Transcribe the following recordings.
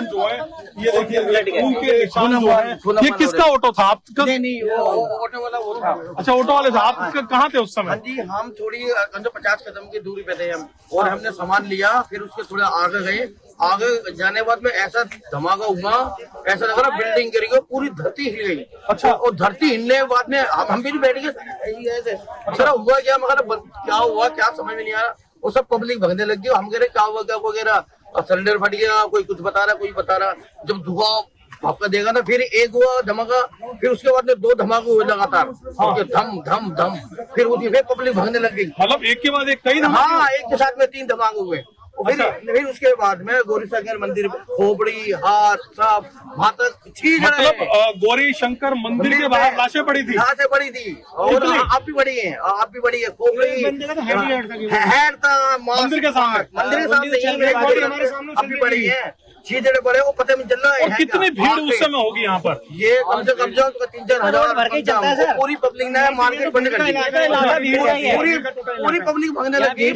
निशान जो है, ये देखिए खून के निशान जो है, ये किसका ऑटो था आपका? नहीं, वो ऑटो वाला वो था। अच्छा, ऑटो वाले था। आप कहाँ थे उस समय? हाँ जी, हम थोड़ी 50 कदम की दूरी पे थे हम, और हमने सामान लिया, फिर उसके थोड़ा आगे गए। आगे जाने के बाद में ऐसा धमाका हुआ, ऐसा लग रहा बिल्डिंग गिर गई, पूरी धरती हिल गई। अच्छा। और धरती हिलने के बाद में हम भी बैठ गए। सर हुआ क्या, मगर क्या हुआ क्या समझ में नहीं आ रहा। वो सब पब्लिक भगने लग गई। हम कह रहे क्या हुआ क्या वगैरह, सिलेंडर फट गया, कोई कुछ बता रहा कोई बता रहा। जब धुआं आपका देगा ना, फिर एक हुआ धमाका, फिर उसके बाद में 2 धमाके हुए लगातार। धम धम धम, फिर पब्लिक भागने लग गई। मतलब एक के बाद एक कई धमाके? हाँ, एक के साथ में 3 धमाके हुए। फिर उसके बाद में गौरी शंकर मंदिर, खोपड़ी, हार सब वहाँ तक 6 जगह। मतलब गौरी शंकर मंदिर के बाहर लाशें पड़ी थी? लाशें पड़ी थी, और आप भी बड़ी है, आप भी बड़ी है। खोपड़ी हेड था मंदिर के सामने, आप भी बड़ी है। 6 जगह बड़े, वो पता नहीं चल रहा है। और कितनी भीड़ उस समय होगी यहाँ पर? ये कम से कम 3-4 हजार। पूरी पब्लिक ने मार्केट बंद कर दी, पूरी पब्लिक भागने लगी।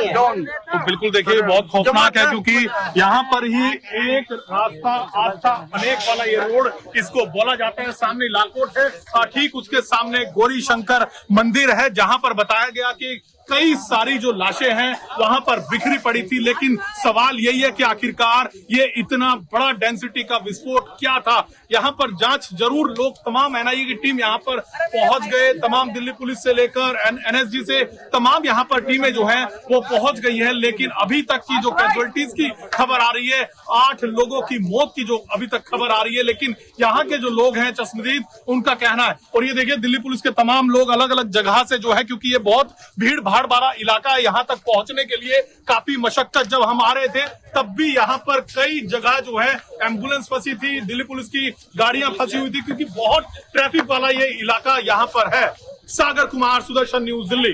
तो बिल्कुल देखिए, बहुत खौफनाक है, क्योंकि यहाँ पर ही एक रास्ता आस्था अनेक वाला ये रोड इसको बोला जाता है। सामने लालकोट है, ठीक उसके सामने गौरी शंकर मंदिर है, जहाँ पर बताया गया कि कई सारी जो लाशें हैं वहां पर बिखरी पड़ी थी। लेकिन सवाल यही है कि आखिरकार ये इतना बड़ा डेंसिटी का विस्फोट क्या था? यहाँ पर जांच जरूर, लोग तमाम एनआईए की टीम यहाँ पर पहुंच गए, तमाम दिल्ली पुलिस से लेकर एनएसजी से तमाम यहाँ पर टीमें जो हैं वो पहुंच गई है। लेकिन अभी तक की जो कैजुअलिटीज की खबर आ रही है, 8 लोगों की मौत की जो अभी तक खबर आ रही है। लेकिन यहाँ के जो लोग हैं चश्मदीद, उनका कहना है, और ये देखिए दिल्ली पुलिस के तमाम लोग अलग अलग जगह से जो है, क्योंकि ये बहुत भीड़ भाड़ वाला इलाका है, यहाँ तक पहुंचने के लिए काफी मशक्कत। जब हम आ रहे थे तब भी यहाँ पर कई जगह जो है एम्बुलेंस फंसी थी, दिल्ली पुलिस की गाड़ियां फंसी हुई थी, क्योंकि बहुत ट्रैफिक वाला ये इलाका यहाँ पर है। सागर कुमार, सुदर्शन न्यूज, दिल्ली।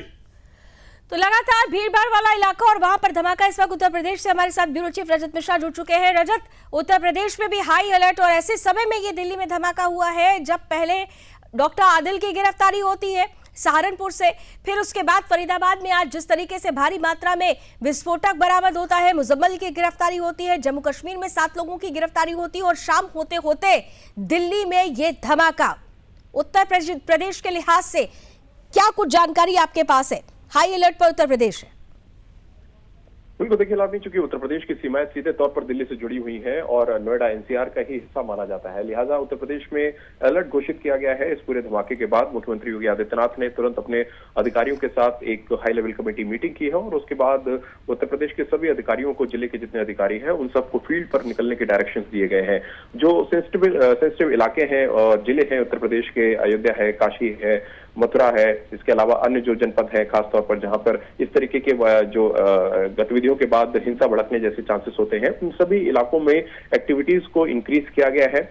तो लगातार भीड़-भाड़ वाला इलाका और वहां पर धमाका। इस वक्त उत्तर प्रदेश से हमारे साथ ब्यूरो चीफ रजत मिश्रा जुड़ चुके हैं। रजत, उत्तर प्रदेश में भी हाई अलर्ट, और ऐसे समय में ये दिल्ली में धमाका हुआ है जब पहले डॉक्टर आदिल की गिरफ्तारी होती है सहारनपुर से, फिर उसके बाद फरीदाबाद में आज जिस तरीके से भारी मात्रा में विस्फोटक बरामद होता है, मुजम्मल की गिरफ्तारी होती है, जम्मू कश्मीर में 7 लोगों की गिरफ्तारी होती है, और शाम होते होते दिल्ली में ये धमाका। उत्तर प्रदेश के लिहाज से क्या कुछ जानकारी आपके पास है? हाई अलर्ट पर उत्तर प्रदेश है। बिल्कुल, देखिए लाभनी, चूंकि उत्तर प्रदेश की सीमाएं सीधे तौर पर दिल्ली से जुड़ी हुई हैं और नोएडा एनसीआर का ही हिस्सा माना जाता है, लिहाजा उत्तर प्रदेश में अलर्ट घोषित किया गया है। इस पूरे धमाके के बाद मुख्यमंत्री योगी आदित्यनाथ ने तुरंत अपने अधिकारियों के साथ एक हाई लेवल कमेटी मीटिंग की है, और उसके बाद उत्तर प्रदेश के सभी अधिकारियों को, जिले के जितने अधिकारी हैं उन सबको फील्ड पर निकलने के डायरेक्शन दिए गए हैं। जो सेंसिटिव इलाके हैं और जिले हैं उत्तर प्रदेश के, अयोध्या है, काशी है, मथुरा है, इसके अलावा अन्य जो जनपद है खासतौर पर जहां पर इस तरीके के जो गतिविधियों के बाद हिंसा भड़कने जैसे चांसेस होते हैं, उन सभी इलाकों में एक्टिविटीज को इंक्रीज किया गया है।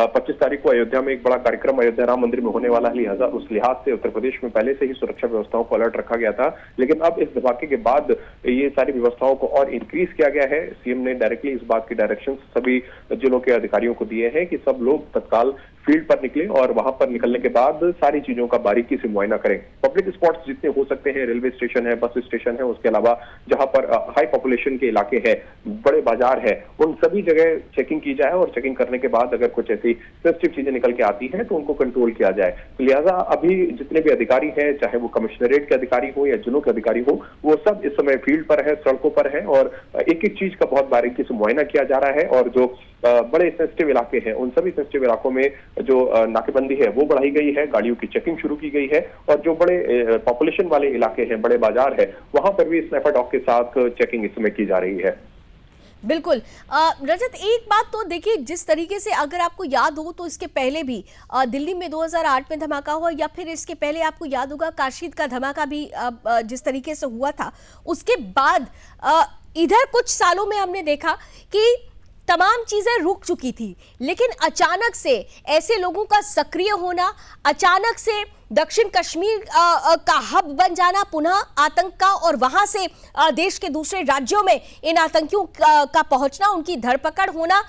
25 तारीख को अयोध्या में एक बड़ा कार्यक्रम अयोध्या राम मंदिर में होने वाला है, लिहाजा उस लिहाज से उत्तर प्रदेश में पहले से ही सुरक्षा व्यवस्थाओं को अलर्ट रखा गया था। लेकिन अब इस धमाके के बाद ये सारी व्यवस्थाओं को और इंक्रीज किया गया है। सीएम ने डायरेक्टली इस बात की डायरेक्शन सभी जिलों के अधिकारियों को दिए हैं कि सब लोग तत्काल फील्ड पर निकले और वहां पर निकलने के बाद सारी चीजों का बारीकी से मुआयना करें। पब्लिक स्पॉट्स जितने हो सकते हैं, रेलवे स्टेशन है, बस स्टेशन है, उसके अलावा जहां पर हाई पॉपुलेशन के इलाके हैं, बड़े बाजार है, उन सभी जगह चेकिंग की जाए, और चेकिंग करने के बाद अगर कुछ ऐसी सेंसिटिव चीजें निकल के आती हैं तो उनको कंट्रोल किया जाए। लिहाजा अभी जितने भी अधिकारी हैं, चाहे वो कमिश्नरेट के अधिकारी हो या जिलों के अधिकारी हो, वो सब इस समय फील्ड पर है, सड़कों पर है, और एक एक चीज का बहुत बारीकी से मुआयना किया जा रहा है। और जो बड़े सेंसिटिव इलाके हैं, उन सभी सेंसिटिव इलाकों में जो नाकेबंदी है वो बढ़ाई गई है, गाड़ियों की चेकिंग शुरू की गई है, और जो बड़े पॉपुलेशन वाले इलाके हैं, बड़े बाजार है, वहां पर भी स्नाइपर डॉग के साथ चेकिंग इस समय की जा रही है। बिल्कुल। रजत, एक बात तो देखिए, जिस तरीके से अगर आपको याद हो तो इसके पहले भी दिल्ली में 2008 में धमाका हुआ, या फिर इसके पहले आपको याद होगा काशीद का धमाका भी जिस तरीके से हुआ था, उसके बाद इधर कुछ सालों में हमने देखा कि तमाम चीजें रुक चुकी थी, लेकिन अचानक से ऐसे लोगों का सक्रिय होना, अचानक से दक्षिण कश्मीर का हब बन जाना पुनः आतंक का, और वहां से देश के दूसरे राज्यों में इन आतंकियों का पहुंचना, उनकी धरपकड़ होना,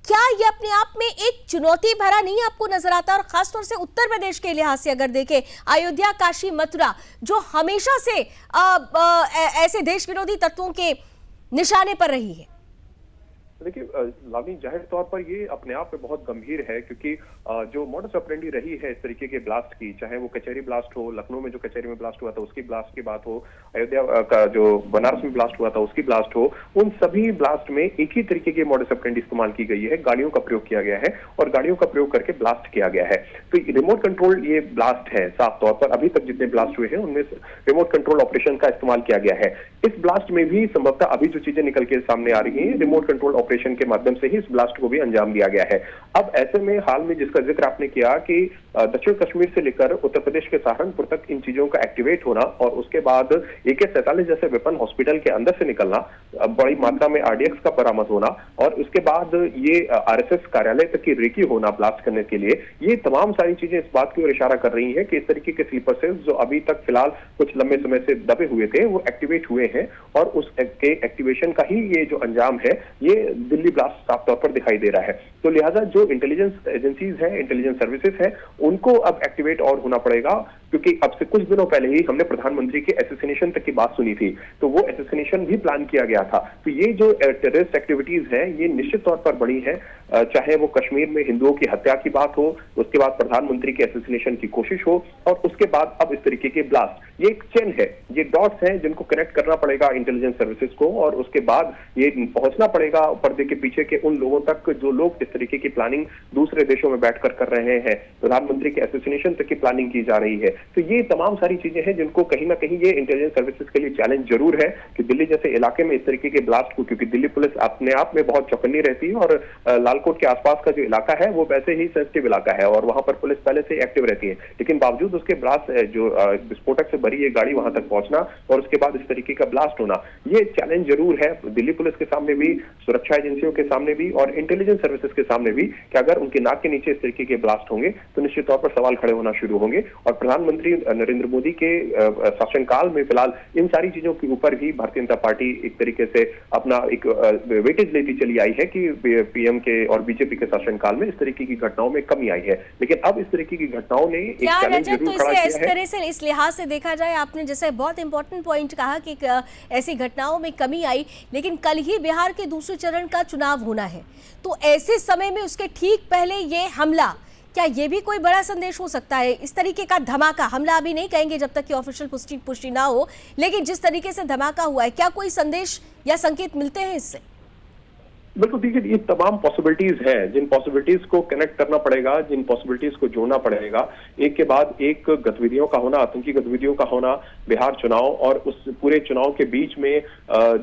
क्या ये अपने आप में एक चुनौती भरा नहीं आपको नजर आता? और खासतौर से उत्तर प्रदेश के लिहाज से अगर देखें, अयोध्या, काशी, मथुरा जो हमेशा से ऐसे देश विरोधी तत्वों के निशाने पर रही है। देखिए लावनी, जाहिर तौर पर ये अपने आप में बहुत गंभीर है, क्योंकि जो मॉडस ऑपरेंडी रही है इस तरीके के ब्लास्ट की, चाहे वो कचहरी ब्लास्ट हो, लखनऊ में जो कचहरी में ब्लास्ट हुआ था उसकी ब्लास्ट की बात हो, अयोध्या का जो बनारस में ब्लास्ट हुआ था उसकी ब्लास्ट हो, उन सभी ब्लास्ट में एक ही तरीके की मॉडस ऑपरेंडी इस्तेमाल की गई है। गाड़ियों का प्रयोग किया गया है और गाड़ियों का प्रयोग करके ब्लास्ट किया गया है। तो रिमोट कंट्रोल ये ब्लास्ट है, साफ तौर पर अभी तक जितने ब्लास्ट हुए हैं उनमें रिमोट कंट्रोल ऑपरेशन का इस्तेमाल किया गया है। इस ब्लास्ट में भी संभवतः अभी जो चीजें निकल के सामने आ रही हैं, रिमोट कंट्रोल ऑपरेशन के माध्यम से ही इस ब्लास्ट को भी अंजाम दिया गया है। अब ऐसे में हाल में जिसका जिक्र आपने किया कि दक्षिण कश्मीर से लेकर उत्तर प्रदेश के सहारनपुर तक इन चीजों का एक्टिवेट होना और उसके बाद AK-47 जैसे वेपन हॉस्पिटल के अंदर से निकलना, बड़ी मात्रा में RDX का बरामद होना और उसके बाद ये RSS कार्यालय तक की रेकी होना ब्लास्ट करने के लिए, ये तमाम सारी चीजें इस बात की ओर इशारा कर रही है कि इस तरीके के स्लीपर सेल्स जो अभी तक फिलहाल कुछ लंबे समय से दबे हुए थे वो एक्टिवेट हुए हैं और उस एक्टिवेशन का ही ये जो अंजाम है ये दिल्ली ब्लास्ट साफ तौर पर दिखाई दे रहा है। तो लिहाजा जो इंटेलिजेंस एजेंसीज हैं, इंटेलिजेंस सर्विसेज हैं, उनको अब एक्टिवेट और होना पड़ेगा, क्योंकि अब से कुछ दिनों पहले ही हमने प्रधानमंत्री के एसेसिनेशन तक की बात सुनी थी, तो वो एसेसिनेशन भी प्लान किया गया था। तो ये जो टेररिस्ट एक्टिविटीज हैं ये निश्चित तौर पर बड़ी है, चाहे वो कश्मीर में हिंदुओं की हत्या की बात हो, उसके बाद प्रधानमंत्री के एसेसिनेशन की कोशिश हो और उसके बाद अब इस तरीके के ब्लास्ट, ये एक चेन है, ये डॉट्स हैं जिनको कनेक्ट करना पड़ेगा इंटेलिजेंस सर्विसेज को और उसके बाद ये पहुंचना पड़ेगा पर्दे के पीछे के उन लोगों तक जो लोग इस तरीके की प्लानिंग दूसरे देशों में बैठकर कर रहे हैं। प्रधानमंत्री के एसेसिनेशन तक की प्लानिंग की जा रही है। तो ये तमाम सारी चीजें हैं जिनको कहीं ना कहीं ये इंटेलिजेंस सर्विसेज के लिए चैलेंज जरूर है कि दिल्ली जैसे इलाके में इस तरीके के ब्लास्ट को, क्योंकि दिल्ली पुलिस अपने आप में बहुत चौकन्नी रहती है और लालकोट के आसपास का जो इलाका है वो वैसे ही सेंसिटिव इलाका है और वहां पर पुलिस पहले से एक्टिव रहती है, लेकिन बावजूद उसके ब्लास्ट जो विस्फोटक से भरी ये गाड़ी वहां तक पहुंचना और उसके बाद इस तरीके का ब्लास्ट होना, ये चैलेंज जरूर है दिल्ली पुलिस के सामने भी, सुरक्षा एजेंसियों के सामने भी और इंटेलिजेंस सर्विसेज के सामने भी, कि अगर उनके नाक के नीचे इस तरीके के ब्लास्ट होंगे तो निश्चित तौर पर सवाल खड़े होना शुरू होंगे। और प्रधानमंत्री नरेंद्र मोदी के शासनकाल में फिलहाल इन सारी चीजों के ऊपर ही भारतीय जनता पार्टी एक तरीके से अपना एक वेटेज लेती चली आई है कि पीएम के और बीजेपी के शासनकाल में इस तरीके की घटनाओं में कमी आई है, लेकिन अब इस तरीके की घटनाओं ने एक चैलेंज जरूर खड़ा किया है। इस तरह से इस लिहाज से देखा जाए, आपने जैसे बहुत इंपॉर्टेंट पॉइंट कहा कि ऐसी घटनाओं में कमी आई, लेकिन कल ही बिहार के दूसरे चरण का चुनाव होना है, तो ऐसे समय में उसके ठीक पहले ये हमला, क्या ये भी कोई बड़ा संदेश हो सकता है? इस तरीके का धमाका, हमला अभी नहीं कहेंगे जब तक कि ऑफिशियल पुष्टि ना हो, लेकिन जिस तरीके से धमाका हुआ है, क्या कोई संदेश या संकेत मिलते हैं इससे? बिल्कुल, देखिए ये तमाम पॉसिबिलिटीज हैं, जिन पॉसिबिलिटीज को कनेक्ट करना पड़ेगा, जिन पॉसिबिलिटीज को जोड़ना पड़ेगा, एक के बाद एक गतिविधियों का होना, आतंकी गतिविधियों का होना, बिहार चुनाव और उस पूरे चुनाव के बीच में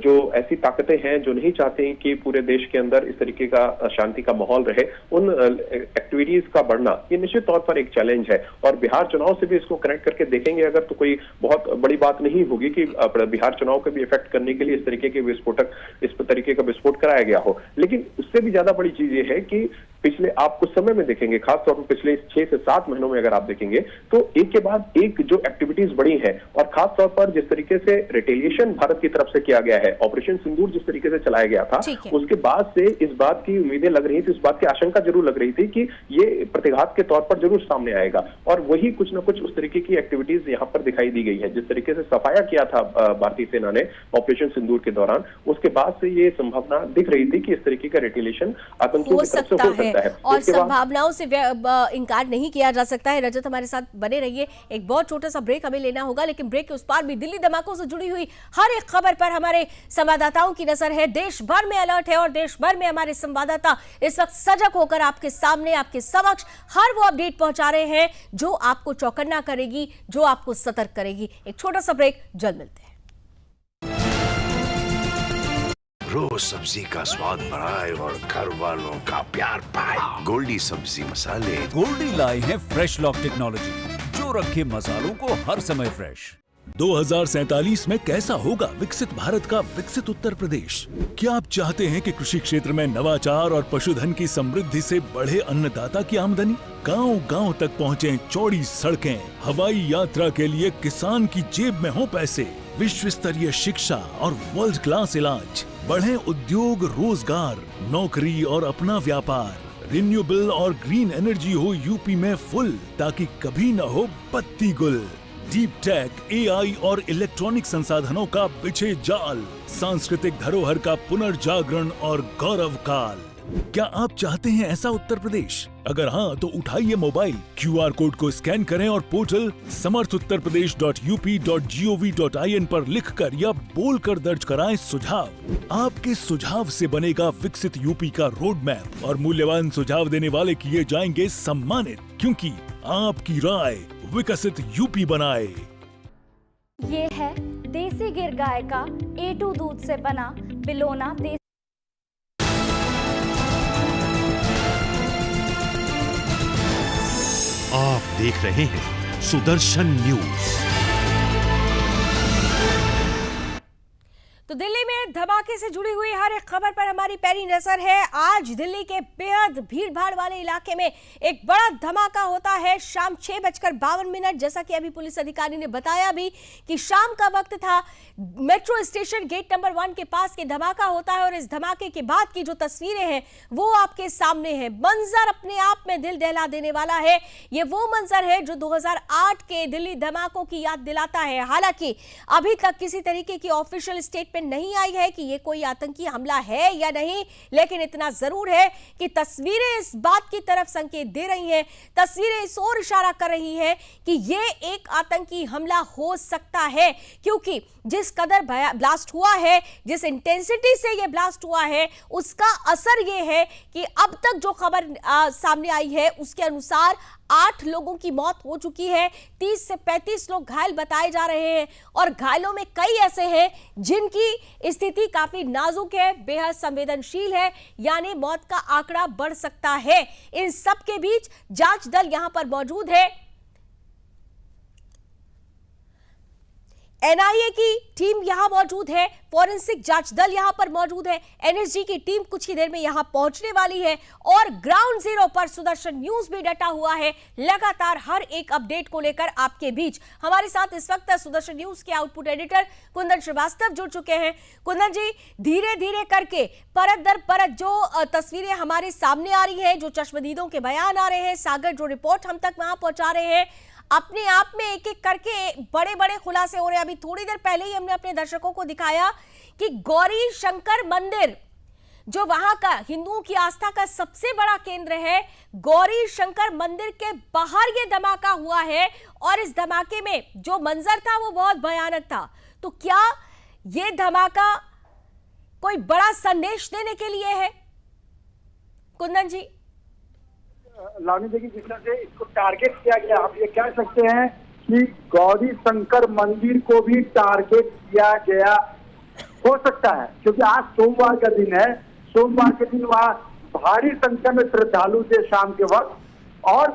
जो ऐसी ताकतें हैं जो नहीं चाहती कि पूरे देश के अंदर इस तरीके का शांति का माहौल रहे, उन एक्टिविटीज का बढ़ना, ये निश्चित तौर पर एक चैलेंज है। और बिहार चुनाव से भी इसको कनेक्ट करके देखेंगे अगर तो कोई बहुत बड़ी बात नहीं होगी कि बिहार चुनाव को भी इफेक्ट करने के लिए इस तरीके के विस्फोटक, इस तरीके का विस्फोट कराया गया हो। लेकिन उससे भी ज्यादा बड़ी चीज ये है कि पिछले आप कुछ समय में देखेंगे, खासतौर पर पिछले 6 से 7 महीनों में अगर आप देखेंगे तो एक के बाद एक जो एक्टिविटीज बढ़ी हैं और खासतौर पर जिस तरीके से रिटेलिएशन भारत की तरफ से किया गया है, ऑपरेशन सिंदूर जिस तरीके से चलाया गया था, उसके बाद से इस बात की उम्मीदें लग रही थी, इस बात की आशंका जरूर लग रही थी कि ये प्रतिघात के तौर पर जरूर सामने आएगा और वही कुछ ना कुछ उस तरीके की एक्टिविटीज यहाँ पर दिखाई दी गई है। जिस तरीके से सफाया किया था भारतीय सेना ने ऑपरेशन सिंदूर के दौरान, उसके बाद से ये संभावना दिख रही थी कि इस तरीके का रिटेलिएशन आतंकियों की तरफ से हो सकता है और संभावनाओं से इनकार नहीं किया जा सकता है। रजत हमारे साथ बने रहिए, एक बहुत छोटा सा ब्रेक हमें लेना होगा, लेकिन ब्रेक के उस पार भी दिल्ली धमाकों से जुड़ी हुई हर एक खबर पर हमारे संवाददाताओं की नजर है। देश भर में अलर्ट है और देश भर में हमारे संवाददाता इस वक्त सजग होकर आपके सामने, आपके समक्ष हर वो अपडेट पहुंचा रहे हैं जो आपको चौकन्ना करेगी, जो आपको सतर्क करेगी। एक छोटा सा ब्रेक, जल्द मिलते हैं। रोज सब्जी का स्वाद बढ़ाए और घर वालों का प्यार पाए, गोल्डी सब्जी मसाले। गोल्डी लाए हैं फ्रेश लॉक टेक्नोलॉजी जो रखे मसालों को हर समय फ्रेश। 2047 में कैसा होगा विकसित भारत का विकसित उत्तर प्रदेश? क्या आप चाहते हैं कि कृषि क्षेत्र में नवाचार और पशुधन की समृद्धि से बढ़े अन्नदाता की आमदनी, गांव-गांव तक पहुंचे चौड़ी सड़कें, हवाई यात्रा के लिए किसान की जेब में हो पैसे, विश्व स्तरीय शिक्षा और वर्ल्ड क्लास इलाज, बढ़े उद्योग, रोजगार, नौकरी और अपना व्यापार, रिन्यूएबल और ग्रीन एनर्जी हो यूपी में फुल, ताकि कभी न हो पत्ती गुल। डीप टेक, AI और इलेक्ट्रॉनिक संसाधनों का बिछे जाल, सांस्कृतिक धरोहर का पुनर्जागरण और गौरव काल। क्या आप चाहते हैं ऐसा उत्तर प्रदेश? अगर हाँ तो उठाइए मोबाइल, QR कोड को स्कैन करें और पोर्टल samarthuttarpradesh.up.gov.in पर लिखकर या बोलकर दर्ज कराएं सुझाव। आपके सुझाव से बनेगा विकसित यूपी का रोड मैप और मूल्यवान सुझाव देने वाले किए जाएंगे सम्मानित, क्योंकि आपकी राय विकसित यूपी बनाए। ये है देसी गिर गाय का A2 दूध से बना बिलोना देसी। आप देख रहे हैं सुदर्शन न्यूज। तो दिल्ली में धमाके से जुड़ी हुई हर एक खबर पर हमारी पैरी नजर है। आज दिल्ली के बेहद भीड़भाड़ वाले इलाके में एक बड़ा धमाका होता है शाम 6:52। जैसा कि अभी पुलिस अधिकारी ने बताया भी कि शाम का वक्त था, मेट्रो स्टेशन गेट नंबर 1 के पास के धमाका होता है और इस धमाके के बाद की जो तस्वीरें हैं वो आपके सामने है। मंजर अपने आप में दिल दहला देने वाला है। ये वो मंजर है जो 2008 के दिल्ली धमाकों की याद दिलाता है। हालांकि अभी तक किसी तरीके की ऑफिशियल स्टेटमेंट नहीं आई है कि ये कोई आतंकी हमला है या नहीं, लेकिन इतना जरूर है कि तस्वीरें इस बात की तरफ संकेत दे रही हैं, तस्वीरें इस ओर इशारा कर रही हैं कि ये एक आतंकी हमला हो सकता है, क्योंकि जिस कदर ब्लास्ट हुआ है, जिस इंटेंसिटी से ये ब्लास्ट हुआ है, उसका असर ये है कि अब तक जो खबर सामने आई है उसके अनुसार 8 लोगों की मौत हो चुकी है, 30 से 35 लोग घायल बताए जा रहे हैं और घायलों में कई ऐसे हैं जिनकी स्थिति काफी नाजुक है, बेहद संवेदनशील है, यानी मौत का आंकड़ा बढ़ सकता है। इन सब के बीच जांच दल यहां पर मौजूद है। NIA की टीम यहां मौजूद है, फॉरेंसिक जांच दल यहां पर मौजूद है, NSG की टीम कुछ ही देर में यहां पहुंचने वाली है और ग्राउंड जीरो पर सुदर्शन न्यूज भी डटा हुआ है लगातार हर एक अपडेट को लेकर आपके बीच। हमारे साथ इस वक्त सुदर्शन न्यूज के आउटपुट एडिटर कुंदन श्रीवास्तव जुड़ चुके हैं। कुंदन जी, धीरे धीरे करके परत दर परत जो तस्वीरें हमारे सामने आ रही है, जो चश्मदीदों के बयान आ रहे हैं, सागर जो रिपोर्ट हम तक वहां पहुंचा रहे हैं, अपने आप में एक एक करके बड़े बड़े खुलासे हो रहे हैं। अभी थोड़ी देर पहले ही हमने अपने दर्शकों को दिखाया कि गौरी शंकर मंदिर, जो वहां का हिंदुओं की आस्था का सबसे बड़ा केंद्र है, गौरी शंकर मंदिर के बाहर ये धमाका हुआ है और इस धमाके में जो मंजर था वो बहुत भयानक था। तो क्या ये धमाका कोई बड़ा संदेश देने के लिए है कुंदन जी? लावनी देखिए, जिस तरह से इसको टारगेट किया गया, आप ये कह सकते हैं कि गौरी शंकर मंदिर को भी टारगेट किया गया हो सकता है, क्योंकि आज सोमवार का दिन है। सोमवार के दिन वहाँ भारी संख्या में श्रद्धालु थे शाम के वक्त, और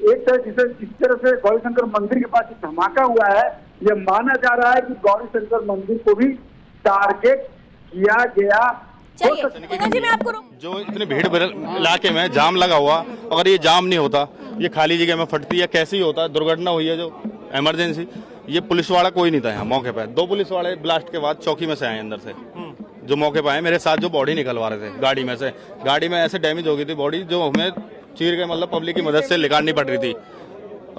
एक तरह जिस तरह से गौरी शंकर मंदिर के पास धमाका हुआ है, ये माना जा रहा है कि गौरी शंकर मंदिर को भी टारगेट किया गया। जी मैं आपको जो इतने भीड़ इलाके में जाम लगा हुआ, अगर ये जाम नहीं होता, ये खाली जगह में फटती है, कैसे ही होता, दुर्घटना हुई है जो इमरजेंसी, ये पुलिस वाला कोई नहीं था यहाँ मौके पर। 2 पुलिस वाले ब्लास्ट के बाद चौकी में से आए अंदर से, जो मौके पर आए, मेरे साथ जो बॉडी निकलवा रहे थे गाड़ी में से। गाड़ी में ऐसे डैमेज हो गई थी बॉडी, जो हमें चीर के मतलब पब्लिक की मदद से निकालनी पड़ रही थी।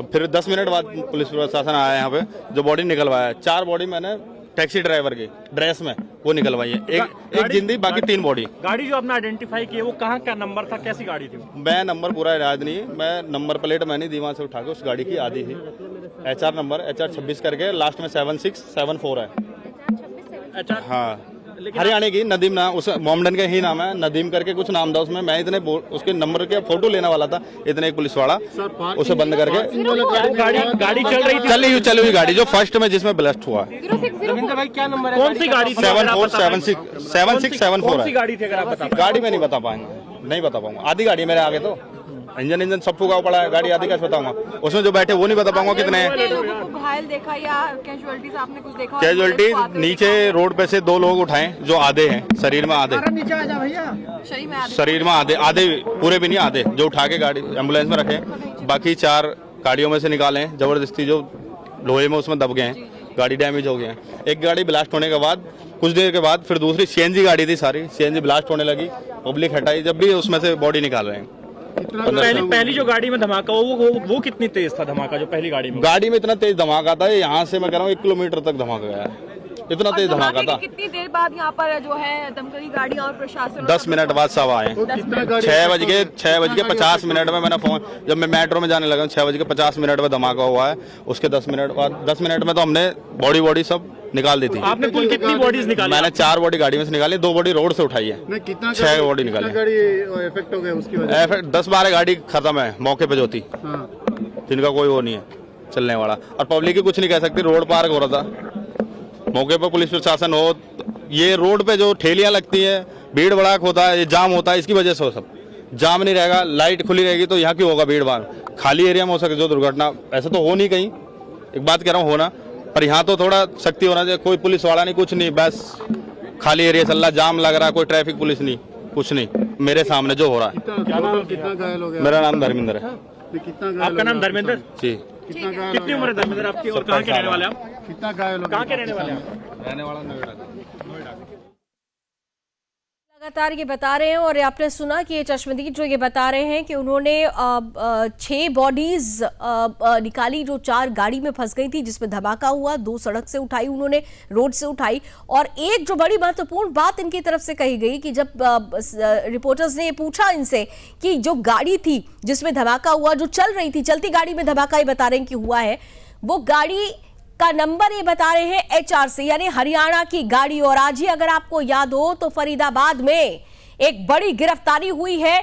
फिर 10 मिनट बाद पुलिस प्रशासन आया यहाँ पे, जो बॉडी निकलवाया। 4 बॉडी मैंने टैक्सी ड्राइवर की ड्रेस में वो निकलवाई है, एक जिंदी, बाकी 3 बॉडी। गाड़ी जो आपने आइडेंटिफाई की है वो कहाँ का नंबर था, कैसी गाड़ी थी? मैं नंबर पूरा याद नहीं, मैं नंबर प्लेट मैंने दीवान से उठा के उस गाड़ी की आधी थी। HR नंबर HR 26 करके लास्ट में 7674 है। हाँ, हरियाणा की नदीम नाम, उस मोमडन का ही नाम है, नदीम करके कुछ नाम था उसमें। मैं इतने उसके नंबर के फोटो लेने वाला था, इतने एक पुलिस वाला उसे बंद करके गाड़ी चली हुई गाड़ी जो फर्स्ट में जिसमें ब्लास्ट हुआ। रविंद्र भाई क्या नंबर है? कौन सी गाड़ी? 7674 है। गाड़ी थी अगर आप बता? गाड़ी में नहीं बता पाएंगे, नहीं बता पाऊंगा। आधी गाड़ी मेरे आगे, तो इंजन सब फूका पड़ा है, गाड़ी आधी कैसे बताऊंगा? उसमें जो बैठे वो नहीं बता पाऊंगा कितने हैं। घायल देखा या कैजुअलिटीज आपने कुछ देखा? कैजुअलिटी नीचे रोड पे से 2 लोग उठाए जो आधे हैं, शरीर में आधे, शरीर में आधे पूरे भी नहीं, आधे जो उठा के गाड़ी एम्बुलेंस में रखे। बाकी 4 गाड़ियों में से निकाले जबरदस्ती, जो लोहे में उसमें दब गए हैं, गाड़ी डैमेज हो गए हैं। एक गाड़ी ब्लास्ट होने के बाद कुछ देर के बाद फिर दूसरी CNG गाड़ी थी, सारी CNG ब्लास्ट होने लगी, पब्लिक हटाई, जब भी उसमें से बॉडी निकाल रहे हैं। पहली जो गाड़ी में धमाका वो कितनी तेज था धमाका जो पहली गाड़ी में? गाड़ी में इतना तेज धमाका था, यहाँ से मैं कह रहा हूँ 1 किलोमीटर तक धमाका गया, इतना तेज धमाका था। कितनी देर बाद यहाँ पर जो है दमकल गाड़ी और प्रशासन 10 मिनट बाद सब आए। 6:50 में मैंने फोन, जब मैं मेट्रो में जाने लगा 6:50 में धमाका हुआ है। उसके 10 मिनट बाद 10 मिनट में तो हमने बॉडी सब निकाल दी थी। आपने कुल कितनी बॉडीज निकाली? मैंने 4 बॉडी गाड़ी में से निकाली, 2 बॉडी रोड से उठाई है। 6 बॉडी निकाली। इफेक्ट हो गया उसकी वजह से? 10-12 गाड़ी खत्म है मौके पे जो थी, जिनका कोई वो नहीं है चलने वाला, और पब्लिक ही कुछ नहीं कह सकती। रोड पार्क हो रहा था, मौके पर पुलिस प्रशासन हो, ये रोड पे जो ठेलियां लगती है, भीड़ भड़ाक होता है, ये जाम होता है, इसकी वजह से हो सब। जाम नहीं रहेगा, लाइट खुली रहेगी तो यहाँ क्यों होगा भीड़ भाड़? खाली एरिया में हो सके जो दुर्घटना, ऐसा तो हो नहीं कहीं, एक बात कह रहा हूँ होना, पर यहाँ तो थोड़ा सख्ती होना चाहिए। कोई पुलिस वाला नहीं, कुछ नहीं, बस खाली एरिया चल रहा, जाम लग रहा, कोई ट्रैफिक पुलिस नहीं, कुछ नहीं। मेरे सामने जो हो रहा है। कितना घायल हो गया? मेरा नाम धर्मेंद्र है। आपका नाम धर्मेंद्र जी? कितनी उम्र है धर्मेंद्र आपकी और कहाँ के रहने वाले आप? कितना घायल हो गया? कहाँ के रहने वाले आप? रहने वाला नोएडा। लगातार ये बता रहे हैं, और आपने सुना कि ये चश्मदीद जो ये बता रहे हैं कि उन्होंने 6 बॉडीज निकाली जो 4 गाड़ी में फंस गई थी, जिसमें धमाका हुआ। 2 सड़क से उठाई उन्होंने, रोड से उठाई। और एक जो बड़ी महत्वपूर्ण बात इनकी तरफ से कही गई कि जब रिपोर्टर्स ने ये पूछा इनसे कि जो गाड़ी थी जिसमें धमाका हुआ, जो चल रही थी, चलती गाड़ी में धमाका ये बता रहे हैं कि हुआ है, वो गाड़ी का नंबर ये बता रहे हैं HRC यानी हरियाणा की गाड़ी। और आज ही अगर आपको याद हो तो फरीदाबाद में एक बड़ी गिरफ्तारी हुई है,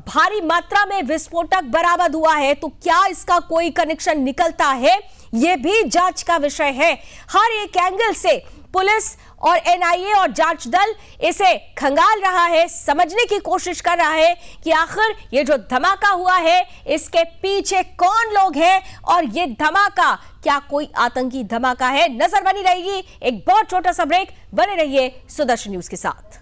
भारी मात्रा में विस्फोटक बरामद हुआ है। तो क्या इसका कोई कनेक्शन निकलता है, ये भी जांच का विषय है। हर एक एंगल से पुलिस और NIA और जांच दल इसे खंगाल रहा है, समझने की कोशिश कर रहा है कि आखिर ये जो धमाका हुआ है इसके पीछे कौन लोग हैं, और ये धमाका क्या कोई आतंकी धमाका है। नजर बनी रहेगी, एक बहुत छोटा सा ब्रेक, बने रहिए सुदर्शन न्यूज के साथ।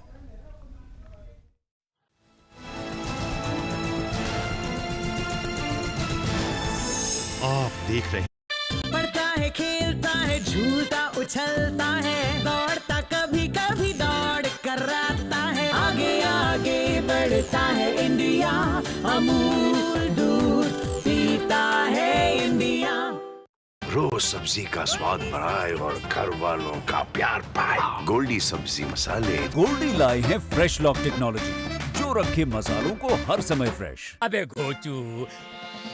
आप देख रहे हैं, पढ़ता है, खेलता है, झूलता उछलता है, दौड़ता कभी कभी दौड़ कराता है, आगे आगे बढ़ता है इंडिया, अमूल दूध पीता है इंडिया। रोज सब्जी का स्वाद बढ़ाए और घर वालों का प्यार पाए, गोल्डी सब्जी मसाले। गोल्डी लाए हैं फ्रेश लॉक टेक्नोलॉजी, जो रखे मसालों को हर समय फ्रेश। अबे घोचू,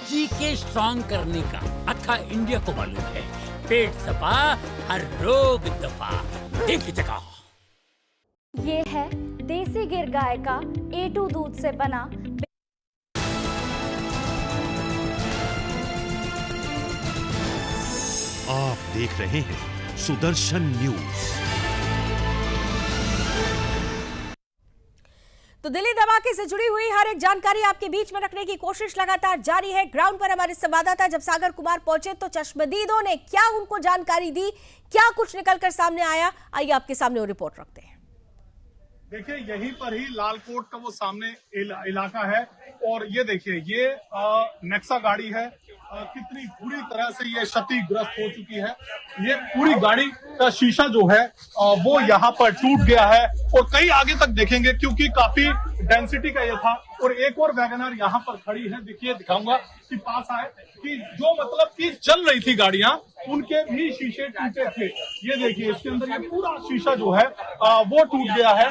जीके स्ट्रॉन्ग करने का अथा इंडिया को मालूम है, पेट सफा हर रोग दफा, एक ही जगह। ये है देसी गिर गाय का A2 दूध से बना। आप देख रहे हैं सुदर्शन न्यूज। तो दिल्ली धमाके से जुड़ी हुई हर एक जानकारी आपके बीच में रखने की कोशिश लगातार जारी है। ग्राउंड पर हमारे संवाददाता जब सागर कुमार पहुंचे तो चश्मदीदों ने क्या उनको जानकारी दी, क्या कुछ निकलकर सामने आया, आइए आपके सामने वो रिपोर्ट रखते हैं। देखिए यहीं पर ही लालकोट का वो सामने इलाका है, और ये देखिए ये नेक्सा गाड़ी है, कितनी बुरी तरह से ये क्षतिग्रस्त हो चुकी है। ये पूरी गाड़ी का शीशा जो है वो यहाँ पर टूट गया है, और कई आगे तक देखेंगे क्योंकि काफी डेंसिटी का ये था। और एक और वैगनर यहाँ पर खड़ी है, देखिए दिखाऊंगा कि पास आए, कि जो मतलब कि चल रही थी गाड़ियां, उनके भी शीशे टूटे थे। ये देखिए इसके अंदर ये पूरा शीशा जो है वो टूट गया है।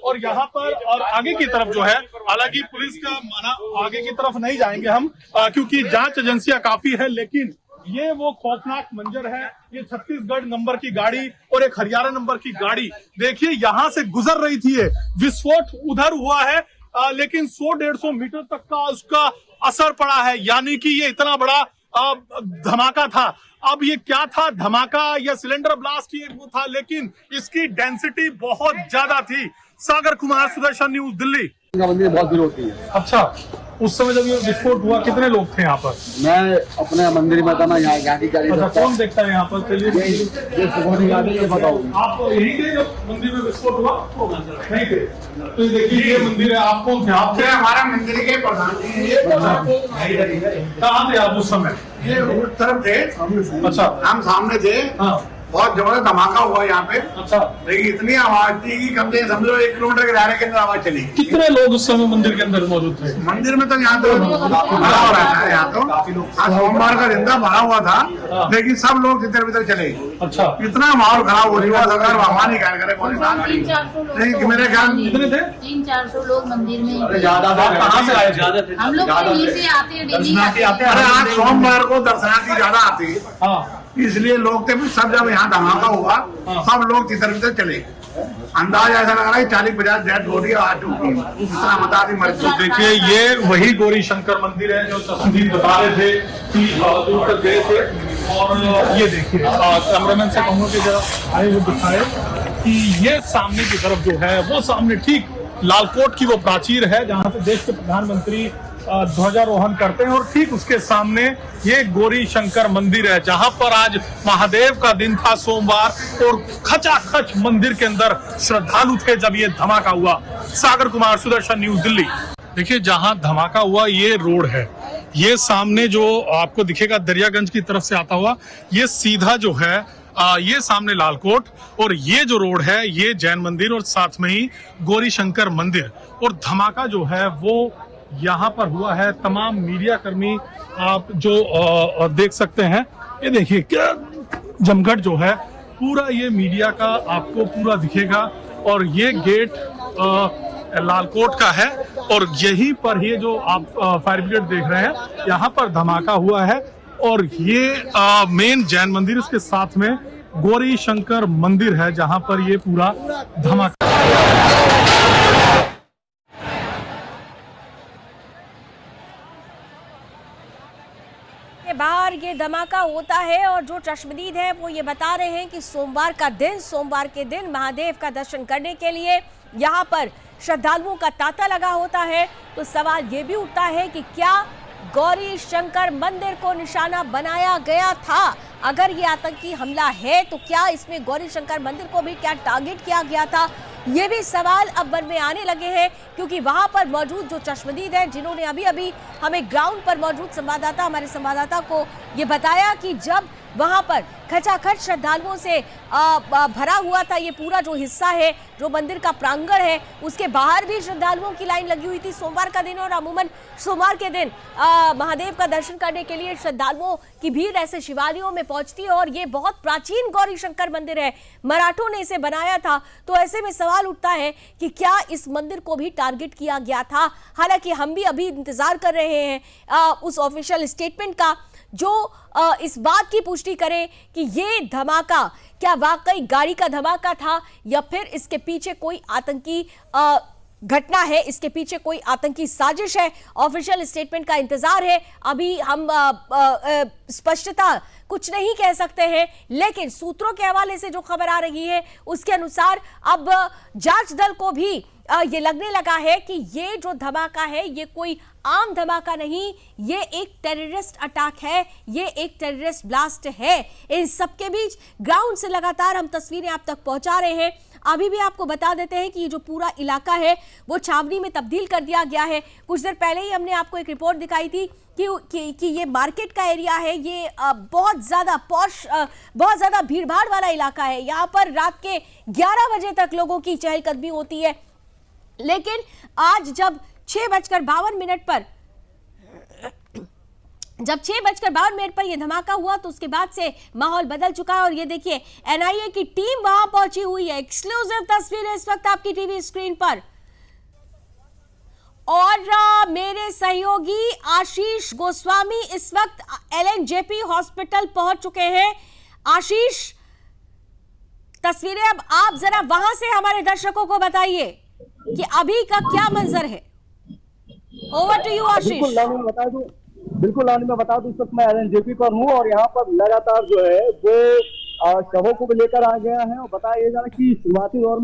और यहाँ पर और आगे की तरफ जो है, हालांकि पुलिस का माना आगे की तरफ नहीं जाएंगे हम, क्योंकि जांच एजेंसियां काफी है, लेकिन ये वो खौफनाक मंजर है। ये छत्तीसगढ़ नंबर की गाड़ी और एक हरियाणा नंबर की गाड़ी, देखिए यहाँ से गुजर रही थी। ये विस्फोट उधर हुआ है, लेकिन 100-150 मीटर तक का उसका असर पड़ा है, यानी कि ये इतना बड़ा धमाका था। अब ये क्या था, धमाका या सिलेंडर ब्लास्ट ये वो था, लेकिन इसकी डेंसिटी बहुत ज्यादा थी। सागर कुमार, सुदर्शन न्यूज, दिल्ली। मंदिर बहुत भीड़ होती है। अच्छा, उस समय जब ये विस्फोट हुआ कितने लोग थे यहाँ पर? मैं अपने मंदिर में था ना, यहाँ की गाड़ी। अच्छा, कौन देखता है यहाँ पर? चलिए ये बताओ, आप यहीं थे जब मंदिर में विस्फोट हुआ? नहीं थे। तो देखिए ये मंदिर है, आप कौन थे? आप थे हमारा मंदिर के प्रधान जी। कहाँ थे आप उस समय? ये उस तरफ थे। अच्छा, हम सामने थे। हाँ, बहुत जबरदस्त धमाका हुआ यहाँ पे। अच्छा। लेकिन इतनी आवाज थी कि कम से कम समझो 1 किलोमीटर के दायरे के अंदर आवाज चली। कितने लोग उस समय मंदिर के अंदर मौजूद थे? मंदिर में तो यहाँ तो भरा हो रहा था, यहाँ तो आज सोमवार का दिन था, भरा हुआ था, लेकिन सब लोग जिधर भीतर चले। अच्छा। इतना माहौल खराब हो रहा था, अगर भगवान ही ख्याल करे। नहीं मेरे ख्याल कितने थे? 300-400 लोग मंदिर में। ज्यादा कहाँ से आए? ज्यादा थे। हम लोग यहीं से आते हैं, डेली आते हैं। अरे आज सोमवार को दर्शनार्थी ज्यादा आते हैं, इसलिए लोग थे सब। जब यहाँ धमाका हुआ सब लोग तितर बितर चले। अंदाज ऐसा लग रहा है 40-50 डेड बॉडी आ चुकी है, इतना बता दी मर। तो देखिए ये वही गौरी शंकर मंदिर है जो तस्वीर बता रहे थे कि दूर तक गए थे। और ये देखिए कैमरामैन से कहूँगा कि जरा आए वो दिखाए कि ये सामने की तरफ जो है वो सामने ठीक लालकोट की वो प्राचीर है जहाँ से देश के प्रधानमंत्री ध्वजारोहण करते हैं, और ठीक उसके सामने ये गौरी शंकर मंदिर है जहां पर आज महादेव का दिन था सोमवार, और खचाखच मंदिर के अंदर श्रद्धालु थे जब ये धमाका हुआ। सागर कुमार, सुदर्शन न्यूज, दिल्ली। देखिए जहां धमाका हुआ ये रोड है, ये सामने जो आपको दिखेगा दरियागंज की तरफ से आता हुआ, ये सीधा जो है ये सामने लालकोट, और ये जो रोड है ये जैन मंदिर और साथ में ही गौरी शंकर मंदिर। और धमाका जो है वो यहाँ पर हुआ है। तमाम मीडिया कर्मी आप जो देख सकते हैं, ये देखिए क्या जमघट जो है पूरा, ये मीडिया का आपको पूरा दिखेगा। और ये गेट लालकोट का है, और यहीं पर ये जो आप फायर ब्रिगेड देख रहे हैं यहाँ पर धमाका हुआ है। और ये मेन जैन मंदिर, उसके साथ में गौरी शंकर मंदिर है जहां पर ये पूरा धमाका। बाहर ये धमाका होता है और जो चश्मदीद है वो ये बता रहे हैं कि सोमवार के दिन महादेव का दर्शन करने के लिए यहाँ पर श्रद्धालुओं का तांता लगा होता है। तो सवाल ये भी उठता है कि क्या गौरी शंकर मंदिर को निशाना बनाया गया था? अगर ये आतंकी हमला है तो क्या इसमें गौरी शंकर मंदिर को भी क्या टारगेट किया गया था? ये भी सवाल अब मन में आने लगे हैं, क्योंकि वहां पर मौजूद जो चश्मदीद हैं जिन्होंने अभी हमें ग्राउंड पर मौजूद हमारे संवाददाता को ये बताया कि जब वहां पर खचाखच श्रद्धालुओं से भरा हुआ था ये पूरा जो हिस्सा है, जो मंदिर का प्रांगण है, उसके बाहर भी श्रद्धालुओं की लाइन लगी हुई थी सोमवार का दिन। और अमूमन सोमवार के दिन महादेव का दर्शन करने के लिए श्रद्धालुओं की भीड़ ऐसे शिवालयों में पहुंचती है। और ये बहुत प्राचीन गौरी शंकर मंदिर है, मराठों ने इसे बनाया था। तो ऐसे में सवाल उठता है कि क्या इस मंदिर को भी टारगेट किया गया था? हालांकि हम भी अभी इंतजार कर रहे हैं उस ऑफिशियल स्टेटमेंट का जो इस बात की पुष्टि करे कि ये धमाका क्या वाकई गाड़ी का धमाका था या फिर इसके पीछे कोई आतंकी घटना है, इसके पीछे कोई आतंकी साजिश है। ऑफिशियल स्टेटमेंट का इंतजार है। अभी हम स्पष्टता कुछ नहीं कह सकते हैं, लेकिन सूत्रों के हवाले से जो खबर आ रही है उसके अनुसार अब जांच दल को भी ये लगने लगा है कि ये जो धमाका है ये कोई आम धमाका नहीं, ये एक टेररिस्ट अटैक है, ये एक टेररिस्ट ब्लास्ट है। इन सबके बीच ग्राउंड से लगातार हम तस्वीरें आप तक पहुंचा रहे हैं। अभी भी आपको बता देते हैं कि ये जो पूरा इलाका है वो छावनी में तब्दील कर दिया गया है। कुछ देर पहले ही हमने आपको एक रिपोर्ट दिखाई थी कि ये मार्केट का एरिया है, ये बहुत ज़्यादा पॉश, बहुत ज़्यादा भीड़भाड़ वाला इलाका है। यहाँ पर रात के 11 बजे तक लोगों की चहलकदमी होती है। लेकिन आज जब 6:52 पर यह धमाका हुआ तो उसके बाद से माहौल बदल चुका है। और ये देखिए एनआईए की टीम वहां पहुंची हुई है। एक्सक्लूसिव तस्वीरें इस वक्त आपकी टीवी स्क्रीन पर। और मेरे सहयोगी आशीष गोस्वामी इस वक्त एलएनजेपी हॉस्पिटल पहुंच चुके हैं। आशीष, तस्वीरें अब आप जरा वहां से हमारे दर्शकों को बताइए कि अभी का क्या मंजर है। ओवर टू यू आशीष। बिल्कुल लानी, मैं बता दूं इस वक्त मैं एलएनजेपी पर हूं और यहाँ पर लगातार जो है वो शवों को भी लेकर आ गया है। और बताया जा रहा है कि शुरुआती दौर में